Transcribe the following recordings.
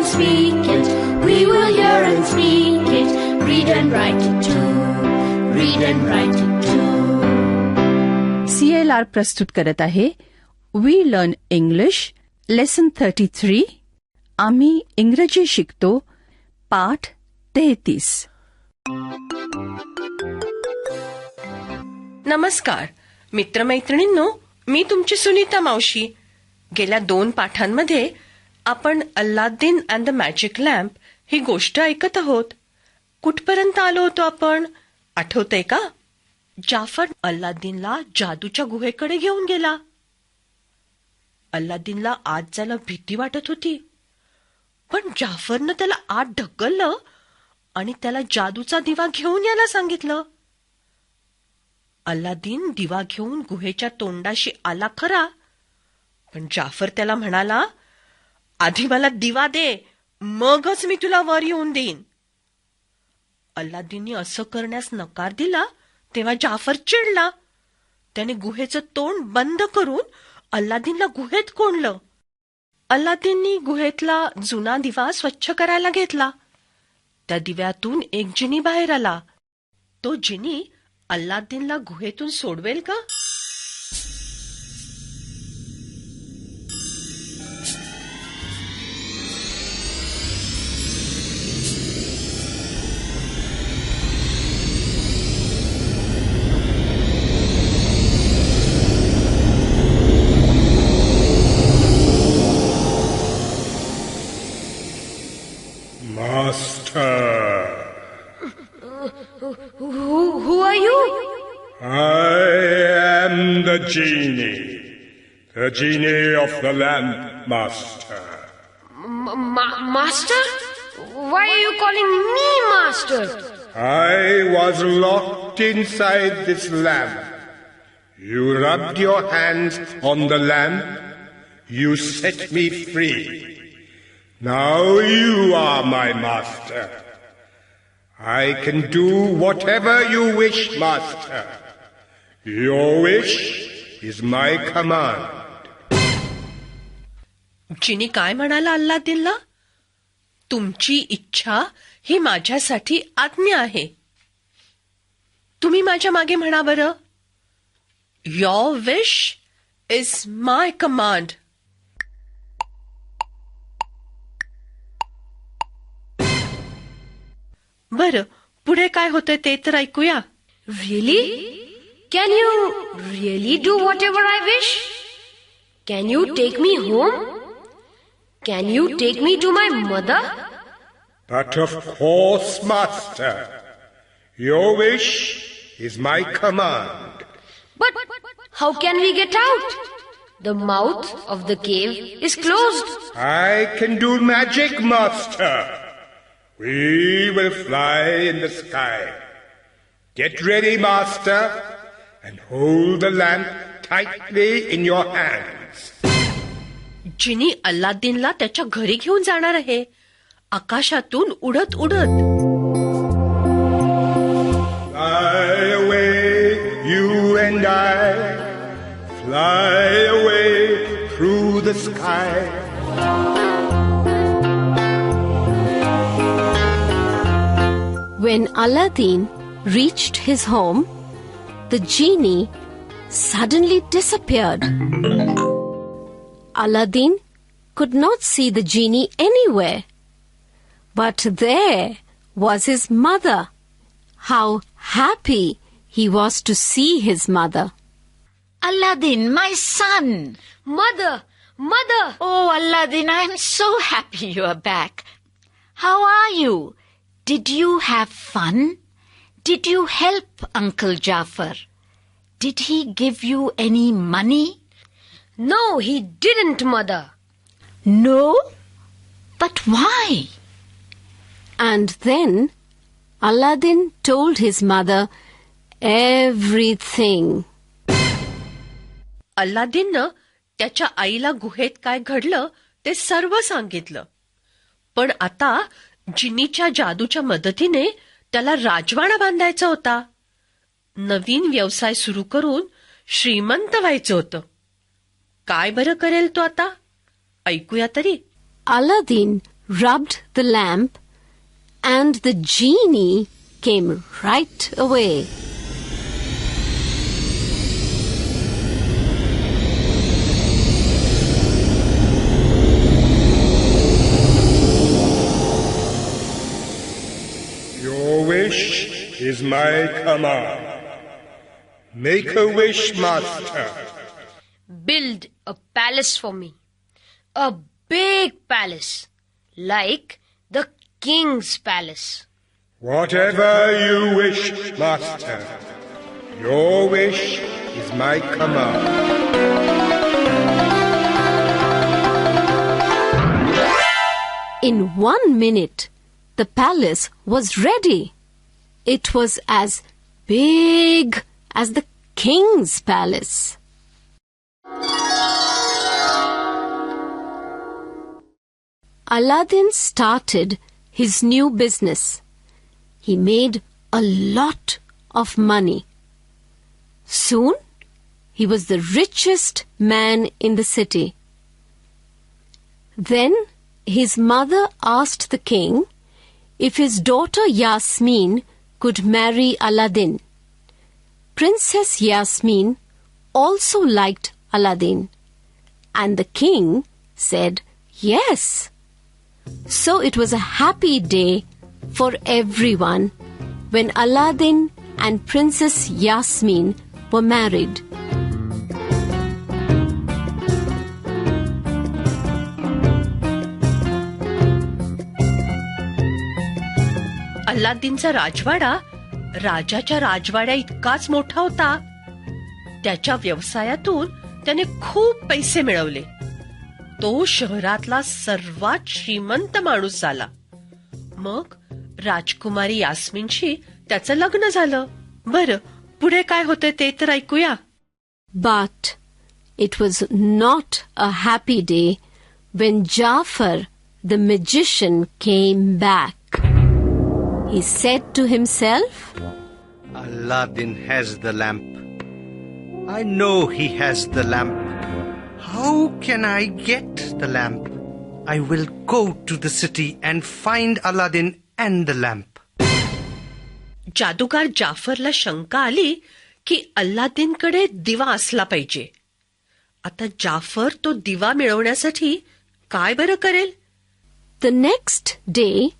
and speak it. We will hear and speak it. Read and write it too. Read and write it too. CLR प्रस्तुत करत आहे we learn English lesson 33. आम्ही इंग्रजी शिकतो पाठ 33. नमस्कार मित्रमैत्रिणींनो, मी तुमची सुनीता मावशी. गेल्या 2 पाठांमध्ये आपण Aladdin and the magic lamp ही गोष्ट ऐकत आहोत. कुठपर्यंत आलो होतो आपण, आठवतंय का? जाफर अल्लादीनला जादूच्या गुहेकडे घेऊन गेला. अल्लादीनला आत जायला भीती वाटत होती, पण जाफरनं त्याला आत ढकललं आणि त्याला जादूचा दिवा घेऊन यायला सांगितलं. अल्लादीन दिवा घेऊन गुहेच्या तोंडाशी आला खरा, पण जाफर त्याला म्हणाला, आधी मला दिवा दे, मगच मी तुला वर येऊन देईन. अल्लादीनने असं करण्यास नकार दिला तेव्हा जाफर चिडला. त्याने गुहेचं तोंड बंद करून अल्लादीनला गुहेत कोंडलं. अल्लादीननी गुहेतला जुना दिवा स्वच्छ करायला घेतला. त्या दिव्यातून एक जिनी बाहेर आला. तो जिनी अल्लादीनला गुहेतून सोडवेल का? Who are you? I am the genie of the lamp, master. Master? Why are you calling me master? I was locked inside this lamp. You rubbed your hands on the lamp. You set me free. Now you are my master. I can do whatever you wish, master. Your wish is my command. जिनी काय म्हणाला अल्लादीनला? तुमची इच्छा ही माझ्यासाठी आज्ञा आहे. तुम्ही माझ्या मागे म्हणा बरं. Your wish is my command. बरं, पुढे काय होतंय ते तर ऐकूया. Really? Can you really do whatever I wish? Can you take me home? Can you take me to my mother? But of course, master. Your wish is my command. But how can we get out? The mouth of the cave is closed. I can do magic, master. We will fly in the sky. Get ready, master, and hold the lamp tightly in your hands. जिनी अल्लादीनला त्याच्या घरी घेऊन जाणार आहे, आकाशातून उडत उडत. Fly away, you and I. Fly away through the sky. When Aladdin reached his home, the genie suddenly disappeared. Aladdin could not see the genie anywhere. But there was his mother. How happy he was to see his mother. Aladdin, my son! Mother! Mother! Oh, Aladdin, I am so happy you are back. How are you? Did you have fun? Did you help Uncle Jafar? Did he give you any money? No, he didn't, Mother. No? But why? And then Aladdin told his mother everything. अल्लादीननं त्याच्या आईला गुहेत काय घडलं ते सर्व सांगितलं. पण आता जिनीच्या जादूच्या मदतीने त्याला राजवाडा बांधायचा होता. नवीन व्यवसाय सुरू करून श्रीमंत व्हायचं होतं. काय बरं करेल तो आता? ऐकूया तरी. Aladdin rubbed the lamp, and the genie came right away. Your wish is my command. Make a wish, master. Build a palace for me. A big palace. Like the king's palace. Whatever you wish, master. Your wish is my command. In 1 minute, the palace was ready. It was as big as the king's palace. Aladdin started his new business. He made a lot of money. Soon, he was the richest man in the city. Then, his mother asked the king if his daughter Yasmin could marry Aladdin. Princess Yasmin also liked Aladdin, and the king said yes. So it was a happy day for everyone when Aladdin and Princess Yasmin were married. अल्लादीनचा राजवाडा राजाच्या राजवाड्या इतकाच मोठा होता. त्याच्या व्यवसायातून त्याने खूप पैसे मिळवले. तो शहरातला सर्वात श्रीमंत माणूस झाला. मग राजकुमारी यास्मीनशी त्याचं लग्न झालं. बरं, पुढे काय होतं ते तर ऐकूया. But it was not a happy day when Jafar, the magician, came back. He said to himself, Aladdin has the lamp. I know he has the lamp. How can I get the lamp? I will go to the city and find Aladdin and the lamp. जादूगार जाफरला शंका आली की अल्लादीनकडे दिवा असला पाहिजे. आता जाफर तो दिवा मिळवण्यासाठी काय बरं करेल? The next day,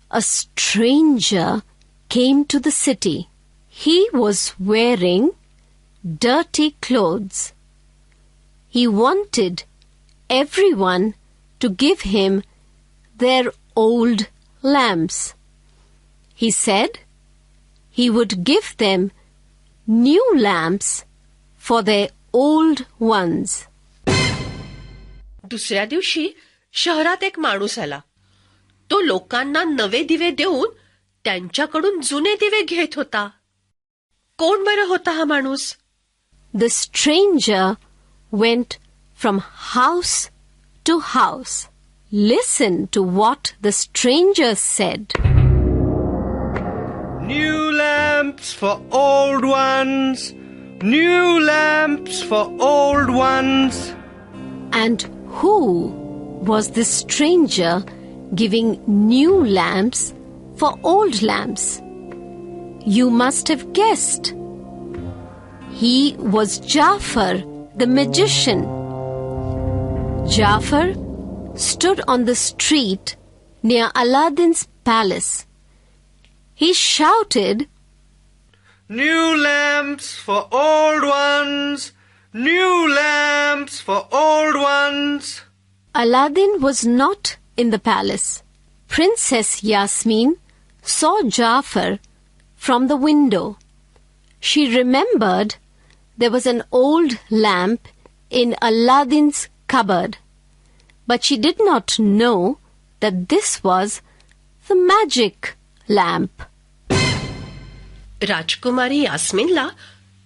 a stranger came to the city. He was wearing dirty clothes. He wanted everyone to give him their old lamps. He said he would give them new lamps for their old ones. दुसऱ्या दिवशी शहरात एक माणूस आला. तो लोकांना नवे दिवे देऊन त्यांच्याकडून जुने दिवे घेत होता. कोण बरं होता हा माणूस? The stranger went from house to house. Listen to what the stranger said. New lamps for old ones. New lamps for old ones. And who was this stranger giving new lamps for old lamps? You must have guessed. He was Jafar, the magician. Jafar stood on the street near Aladdin's palace. He shouted, New lamps for old ones. New lamps for old ones. Aladdin was not in the palace. Princess Yasmin saw Jafar from the window. She remembered there was an old lamp in Aladdin's cupboard, but she did not know that this was the magic lamp. राजकुमारी यास्मीनला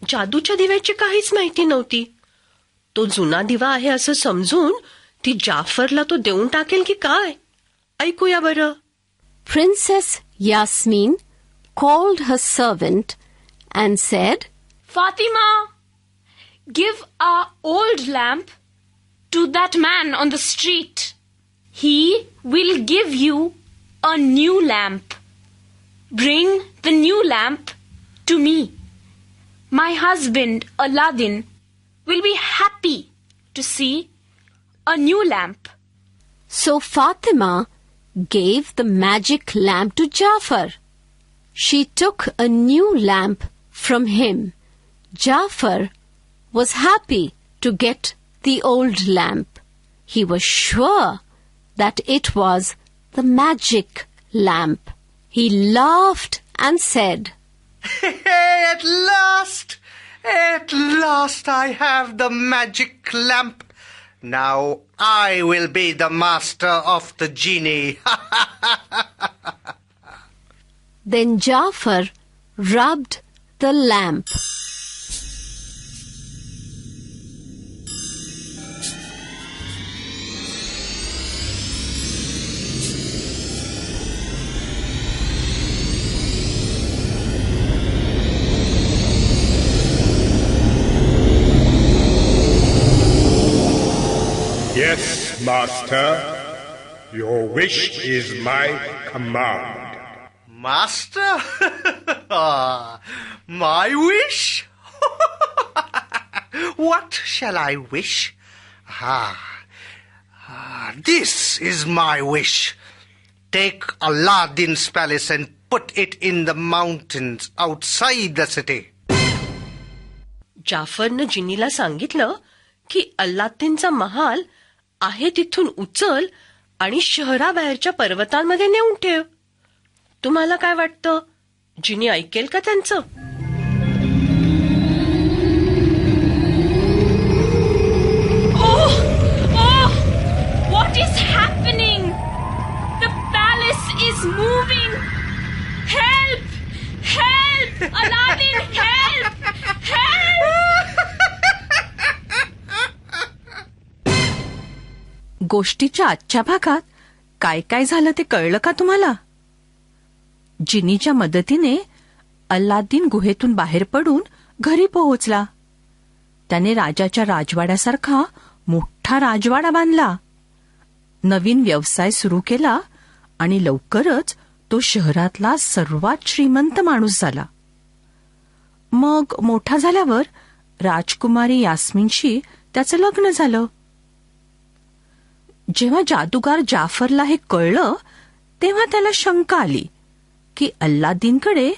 जादूच्या दिव्याची काहीच माहिती नव्हती. तो जुना दिवा आहे असं समजून ती जाफरला तो देऊन टाकेल की काय? ऐकूया बरं. Princess Yasmin called her servant and said, Fatima, give our old lamp to that man on the street. He will give you a new lamp. Bring the new lamp to me. My husband, Aladdin, will be happy to see a new lamp. So Fatima gave the magic lamp to Jafar. She took a new lamp from him. Jafar was happy to get the old lamp. He was sure that it was the magic lamp. He laughed and said, At last I have the magic lamp. Now I will be the master of the genie. Then Jafar rubbed the lamp. Yes, master. Your wish is my command. Master? My wish? What shall I wish? This is my wish. Take Aladdin's palace and put it in the mountains outside the city. जाफरनं जिनीला सांगितलं की अल्लादीनचा महाल आहे तिथून उचल आणि शहराबाहेरच्या पर्वतांमध्ये नेऊन ठेव. तुम्हाला काय वाटतं, जिनी ऐकेल का त्यांचं? What is happening? The palace is moving. Help! Help! Aladdin, help! Help! गोष्टीच्या आजच्या भागात काय काय झालं ते कळलं का तुम्हाला? जिनीच्या मदतीने अल्लादीन गुहेतून बाहेर पडून घरी पोहोचला. त्याने राजाच्या राजवाड्यासारखा मोठा राजवाडा बांधला, नवीन व्यवसाय सुरू केला आणि लवकरच तो शहरातला सर्वात श्रीमंत माणूस झाला. मग मोठा झाल्यावर राजकुमारी यास्मीनशी त्याचं लग्न झालं. जेव्हा जादूगार जाफरला हे कळलं तेव्हा त्याला शंका आली की अल्लादीनकडे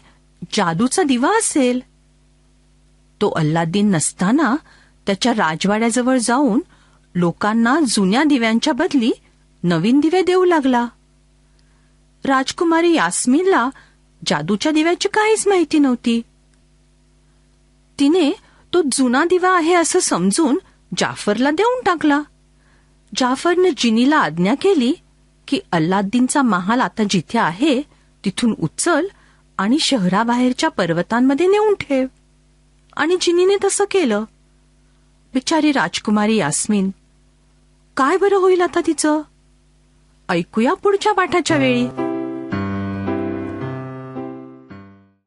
जादूचा दिवा असेल. तो अल्लादीन नसताना त्याच्या राजवाड्याजवळ जाऊन लोकांना जुन्या दिव्यांच्या बदली नवीन दिवे देऊ लागला. राजकुमारी यास्मीनला जादूच्या दिव्याची काहीच माहिती नव्हती. तिने तो जुना दिवा आहे असं समजून जाफरला देऊन टाकला. जाफरने जिनीला आज्ञा केली की अल्लादीनचा महाल आता जिथे आहे तिथून उचल आणि शहराबाहेरच्या पर्वतांमध्ये नेऊन ठेव. आणि जिनीने तसं केलं. बिचारी राजकुमारी यास्मीन, काय बरं होईल आता तिचं? ऐकूया पुढच्या पाठाच्या वेळी.